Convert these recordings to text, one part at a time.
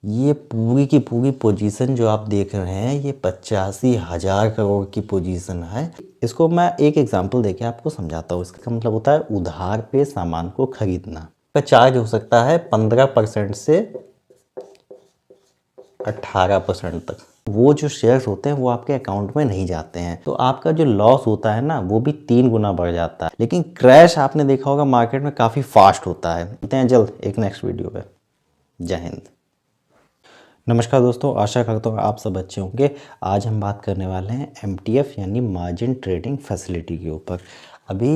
ये पूरी की पूरी पोजीशन जो आप देख रहे हैं ये 85,000 करोड़ की पोजीशन है। इसको मैं एक एग्जांपल देके आपको समझाता हूँ। इसका मतलब होता है उधार पे सामान को खरीदना का चार्ज हो सकता है 15% से 18% तक। वो जो शेयर्स होते हैं वो आपके अकाउंट में नहीं जाते हैं, तो आपका जो लॉस होता है ना वो भी 3 गुना बढ़ जाता है। लेकिन क्रैश आपने देखा होगा मार्केट में काफ़ी फास्ट होता है। मिलते हैं जल्द एक नेक्स्ट वीडियो पे। जय हिंद। नमस्कार दोस्तों, आशा करता हूँ आप सब अच्छे होंगे। आज हम बात करने वाले हैं MTF यानी मार्जिन ट्रेडिंग फैसिलिटी के ऊपर। अभी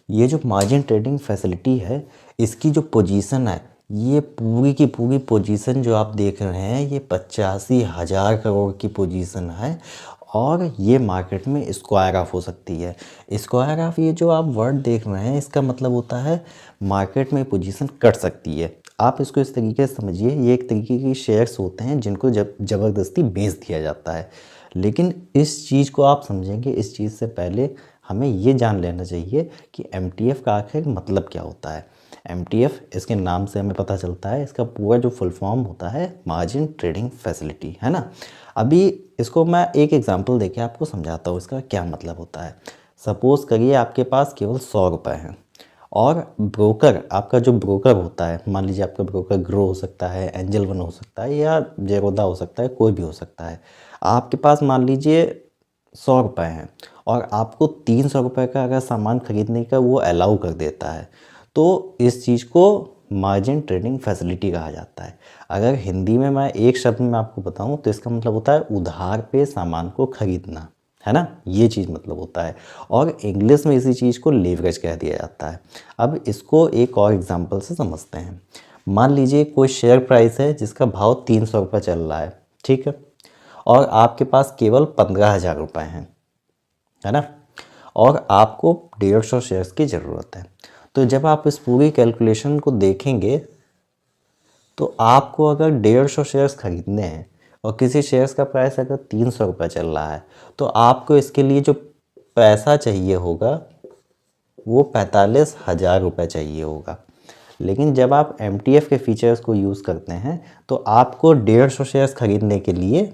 ये जो मार्जिन ट्रेडिंग फैसिलिटी है इसकी जो पोजीशन है, ये पूरी की पूरी पोजीशन जो आप देख रहे हैं ये 85,000 करोड़ की पोजीशन है। और ये मार्केट में स्क्वायर ऑफ हो सकती है। स्क्वायर ऑफ ये जो आप वर्ड देख रहे हैं इसका मतलब होता है मार्केट में पोजीशन कट सकती है। आप इसको इस तरीके से समझिए, ये एक तरीके की शेयर्स होते हैं जिनको ज़बरदस्ती बेच दिया जाता है। लेकिन इस चीज़ को आप समझेंगे, इस चीज़ से पहले हमें ये जान लेना चाहिए कि MTF का आखिर मतलब क्या होता है। MTF इसके नाम से हमें पता चलता है, इसका पूरा जो फुल फॉर्म होता है मार्जिन ट्रेडिंग फैसिलिटी, है ना। अभी इसको मैं एक एग्जांपल देके आपको समझाता हूँ इसका क्या मतलब होता है। सपोज़ करिए आपके पास केवल 100 रुपये हैं और ब्रोकर, आपका जो ब्रोकर होता है, मान लीजिए आपका ब्रोकर ग्रो हो सकता है, एंजल वन हो सकता है या जेरोदा हो सकता है, कोई भी हो सकता है। आपके पास मान लीजिए 100 रुपये हैं और आपको 300 रुपये का अगर सामान खरीदने का वो अलाउ कर देता है, तो इस चीज़ को मार्जिन ट्रेडिंग फैसिलिटी कहा जाता है। अगर हिंदी में मैं एक शब्द में आपको बताऊं तो इसका मतलब होता है उधार पे सामान को खरीदना, है ना। ये चीज़ मतलब होता है। और इंग्लिश में इसी चीज़ को लेवरेज कह दिया जाता है। अब इसको एक और एग्जांपल से समझते हैं। मान लीजिए कोई शेयर प्राइस है जिसका भाव 300 रुपये चल रहा है, ठीक है, और आपके पास केवल 15,000 रुपये हैं, है ना, और आपको 150 शेयर्स की ज़रूरत है। तो जब आप इस पूरी कैलकुलेशन को देखेंगे तो आपको अगर 150 शेयर्स खरीदने हैं और किसी शेयर्स का प्राइस अगर 300 रुपये चल रहा है तो आपको इसके लिए जो पैसा चाहिए होगा वो 45,000 रुपये चाहिए होगा। लेकिन जब आप MTF के फीचर्स को यूज़ करते हैं तो आपको 150 शेयर्स खरीदने के लिए,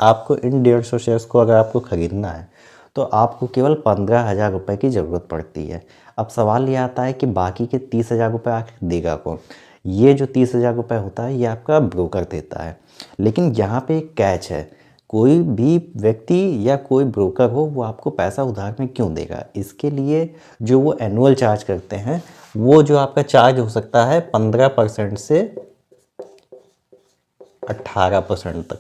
आपको इन 150 शेयर्स को अगर आपको ख़रीदना है तो आपको केवल 15,000 रुपये की ज़रूरत पड़ती है। अब सवाल ये आता है कि बाकी के 30,000 रुपये आखिर देगा कौन। ये जो 30,000 रुपये होता है ये आपका ब्रोकर देता है। लेकिन यहाँ पे एक कैच है, कोई भी व्यक्ति या कोई ब्रोकर हो वो आपको पैसा उधार में क्यों देगा। इसके लिए जो वो एनुअल चार्ज करते हैं, वो जो आपका चार्ज हो सकता है 15% से 18% तक।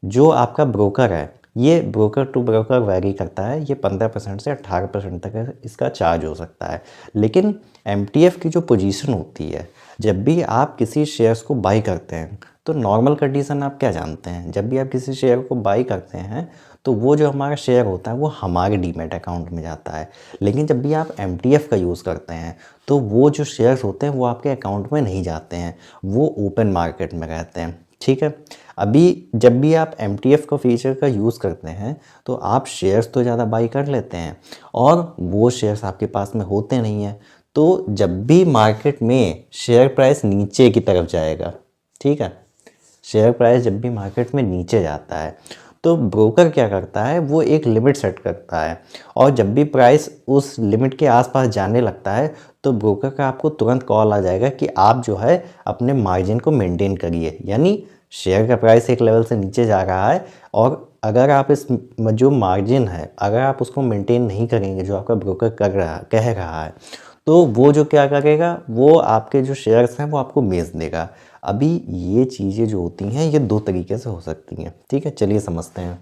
जो आपका ब्रोकर है, ये ब्रोकर टू ब्रोकर वैरी करता है, ये 15% से 18% तक इसका चार्ज हो सकता है। लेकिन MTF की जो पोजीशन होती है, जब भी आप किसी शेयर्स को बाई करते हैं तो नॉर्मल कंडीशन आप क्या जानते हैं, जब भी आप किसी शेयर को बाई करते हैं तो वो जो हमारा शेयर होता है वो हमारे डीमैट अकाउंट में जाता है। लेकिन जब भी आप MTF का यूज़ करते हैं तो वो जो शेयर्स होते हैं वो आपके अकाउंट में नहीं जाते हैं, वो ओपन मार्केट में रहते हैं, ठीक है। अभी जब भी आप MTF का फीचर का यूज़ करते हैं तो आप शेयर्स तो ज़्यादा बाई कर लेते हैं और वो शेयर्स आपके पास में होते नहीं हैं। तो जब भी मार्केट में शेयर प्राइस नीचे की तरफ जाएगा, ठीक है, शेयर प्राइस जब भी मार्केट में नीचे जाता है तो ब्रोकर क्या करता है, वो एक लिमिट सेट करता है और जब भी प्राइस उस लिमिट के आसपास जाने लगता है तो ब्रोकर का आपको तुरंत कॉल आ जाएगा कि आप जो है अपने मार्जिन को मेंटेन करिए। यानी शेयर का प्राइस एक लेवल से नीचे जा रहा है और अगर आप इस जो मार्जिन है अगर आप उसको मेंटेन नहीं करेंगे, जो आपका ब्रोकर कह रहा है, तो वो जो क्या करेगा, वो आपके जो शेयर्स हैं वो आपको बेच देगा। अभी ये चीज़ें जो होती हैं ये दो तरीके से हो सकती हैं, ठीक है। चलिए समझते हैं।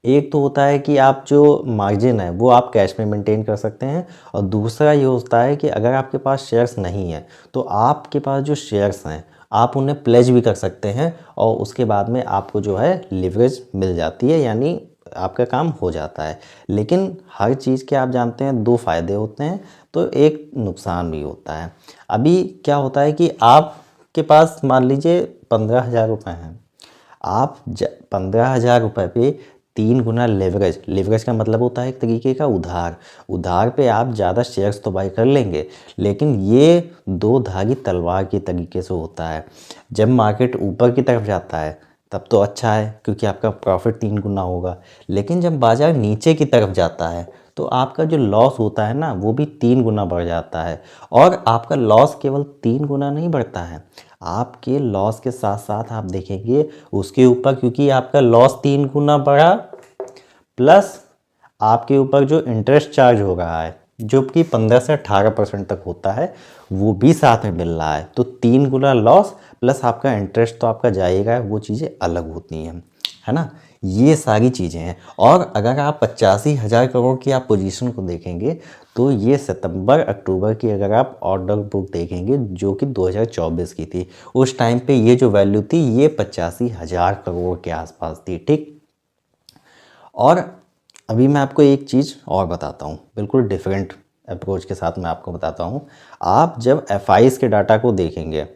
एक तो होता है कि आप जो मार्जिन है वो आप कैश में मेंटेन कर सकते हैं, और दूसरा ये होता है कि अगर आपके पास शेयर्स नहीं है तो आपके पास जो शेयर्स हैं आप उन्हें प्लेज भी कर सकते हैं और उसके बाद में आपको जो है लिवरेज मिल जाती है, यानी आपका काम हो जाता है। लेकिन हर चीज़ के आप जानते हैं दो फायदे होते हैं तो एक नुकसान भी होता है। अभी क्या होता है कि आपके पास मान लीजिए 15,000 रुपये हैं, आप 15,000 रुपये पे 3 गुना लेवरेज। लेवरेज का मतलब होता है एक तरीके का उधार। उधार पे आप ज़्यादा शेयर्स तो बाई कर लेंगे, लेकिन ये दो धारी तलवार के तरीके से होता है। जब मार्केट ऊपर की तरफ जाता है तब तो अच्छा है, क्योंकि आपका प्रॉफिट 3 गुना होगा। लेकिन जब बाजार नीचे की तरफ जाता है तो आपका जो लॉस होता है ना, वो भी 3 गुना बढ़ जाता है। और आपका लॉस केवल 3 गुना नहीं बढ़ता है, आपके लॉस के साथ साथ आप देखेंगे उसके ऊपर, क्योंकि आपका लॉस 3 गुना बढ़ा, प्लस आपके ऊपर जो इंटरेस्ट चार्ज हो रहा है, जो कि 15 से 18% तक होता है, वो भी साथ में मिल रहा है। तो 3 गुना लॉस प्लस आपका इंटरेस्ट तो आपका जाएगा, वो चीज़ें अलग होती हैं, है ना। ये सारी चीज़ें हैं। और अगर आप 85,000 करोड़ की आप पोजीशन को देखेंगे तो ये सितंबर अक्टूबर की अगर आप ऑर्डर बुक देखेंगे जो कि 2024 की थी, उस टाइम पे ये जो वैल्यू थी ये 85,000 करोड़ के आसपास थी, ठीक। और अभी मैं आपको एक चीज़ और बताता हूँ, बिल्कुल डिफरेंट अप्रोच के साथ मैं आपको बताता हूँ। आप जब एफआईज के डाटा को देखेंगे,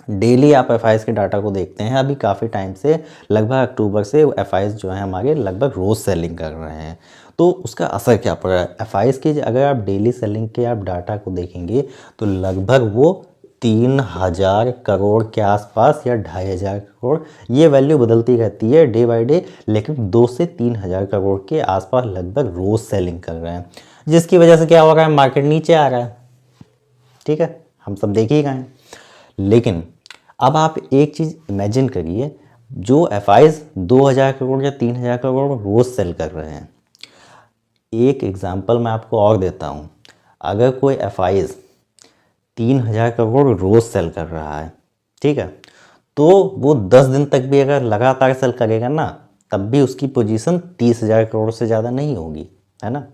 डेली आप एफआईज के डाटा को देखते हैं, अभी काफ़ी टाइम से लगभग अक्टूबर से एफआईज जो हैं हमारे लगभग रोज़ सेलिंग कर रहे हैं। तो उसका असर क्या पड़ रहा है एफआईज के, अगर आप डेली सेलिंग के आप डाटा को देखेंगे तो लगभग वो 3,000 करोड़ के आसपास या 2,500 करोड़, ये वैल्यू बदलती रहती है डे बाय डे, लेकिन 2 से 3,000 करोड़ के आसपास लगभग रोज़ सेलिंग कर रहे हैं। जिसकी वजह से क्या हो रहा है, मार्केट नीचे आ रहा है, ठीक है, हम सब देख ही गए हैं। लेकिन अब आप एक चीज़ इमेजिन करिए, जो एफआईज 2,000 करोड़ या 3,000 करोड़ रोज़ सेल कर रहे हैं। एक एग्जांपल मैं आपको और देता हूँ, अगर कोई एफआईज 3,000 करोड़ रोज़ सेल कर रहा है, ठीक है, तो वो 10 दिन तक भी अगर लगातार सेल करेगा ना, तब भी उसकी पोजीशन 30,000 करोड़ से ज़्यादा नहीं होगी, है ना।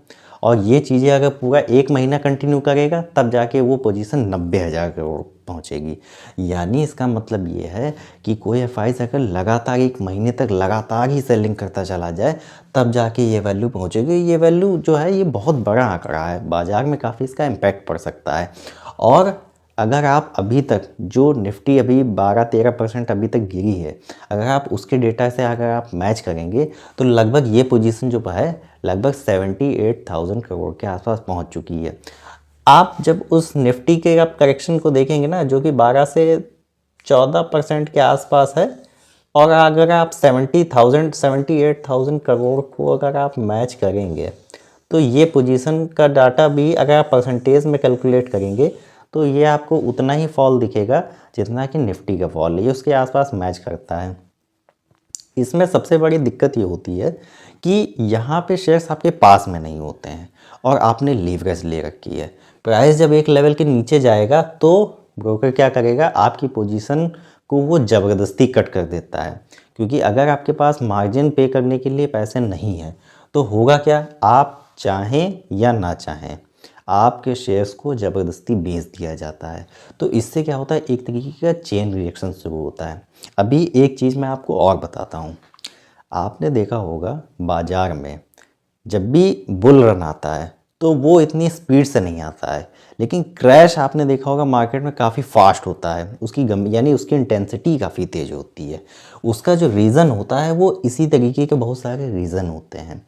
और ये चीज़ें अगर पूरा 1 महीना कंटिन्यू करेगा तब जाके वो पोजीशन 90,000 करोड़ पहुंचेगी। यानी इसका मतलब ये है कि कोई एफआईज अगर लगातार 1 महीने तक लगातार ही सेलिंग करता चला जाए तब जाके ये वैल्यू पहुंचेगी। ये वैल्यू जो है ये बहुत बड़ा आंकड़ा है, बाजार में काफ़ी इसका इम्पैक्ट पड़ सकता है। और अगर आप अभी तक जो निफ्टी अभी 12-13% अभी तक गिरी है, अगर आप उसके डेटा से अगर आप मैच करेंगे तो लगभग ये पोजीशन जो है लगभग 78,000 करोड़ के आसपास पहुंच चुकी है। आप जब उस निफ्टी के आप करेक्शन को देखेंगे ना, जो कि 12 से 14% के आसपास है, और अगर आप 78,000 करोड़ को अगर आप मैच करेंगे तो ये पोजीशन का डाटा भी अगर आप परसेंटेज में कैलकुलेट करेंगे तो ये आपको उतना ही फॉल दिखेगा जितना कि निफ्टी का फॉल है, ये उसके आसपास मैच करता है। इसमें सबसे बड़ी दिक्कत ये होती है कि यहाँ पे शेयर्स आपके पास में नहीं होते हैं और आपने लीवरेज ले रखी है। प्राइस जब एक लेवल के नीचे जाएगा तो ब्रोकर क्या करेगा, आपकी पोजीशन को वो ज़बरदस्ती कट कर देता है, क्योंकि अगर आपके पास मार्जिन पे करने के लिए पैसे नहीं हैं तो होगा क्या, आप चाहें या ना चाहें आपके शेयर्स को ज़बरदस्ती बेच दिया जाता है। तो इससे क्या होता है, एक तरीके का चेन रिएक्शन शुरू होता है। अभी एक चीज़ मैं आपको और बताता हूँ, आपने देखा होगा बाज़ार में जब भी बुल रन आता है तो वो इतनी स्पीड से नहीं आता है, लेकिन क्रैश आपने देखा होगा मार्केट में काफ़ी फास्ट होता है, उसकी यानी उसकी इंटेंसिटी काफ़ी तेज़ होती है। उसका जो रीज़न होता है वो इसी तरीके के बहुत सारे रीज़न होते हैं।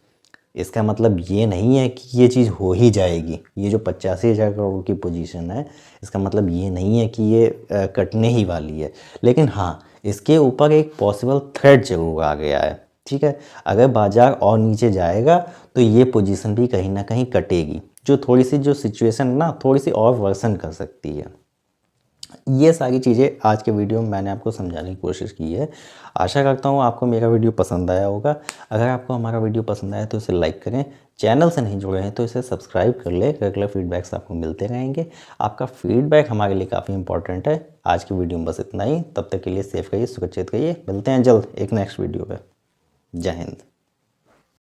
इसका मतलब ये नहीं है कि ये चीज़ हो ही जाएगी, ये जो 85,000 करोड़ की पोजीशन है इसका मतलब ये नहीं है कि ये कटने ही वाली है। लेकिन हाँ, इसके ऊपर एक पॉसिबल थ्रेट जरूर आ गया है, ठीक है। अगर बाजार और नीचे जाएगा तो ये पोजीशन भी कहीं ना कहीं कटेगी, जो थोड़ी सी जो सिचुएशन ना थोड़ी सी और वर्सन कर सकती है। ये सारी चीज़ें आज के वीडियो में मैंने आपको समझाने की कोशिश की है। आशा करता हूँ आपको मेरा वीडियो पसंद आया होगा। अगर आपको हमारा वीडियो पसंद आया तो इसे लाइक करें, चैनल से नहीं जुड़े हैं तो इसे सब्सक्राइब कर ले, रेगुलर फीडबैक्स आपको मिलते रहेंगे। आपका फीडबैक हमारे लिए काफ़ी इंपॉर्टेंट है। आज की वीडियो में बस इतना ही, तब तक के लिए सेफ रहिए, सुरक्षित रहिए, मिलते हैं जल्द एक नेक्स्ट वीडियो पर। जय हिंद।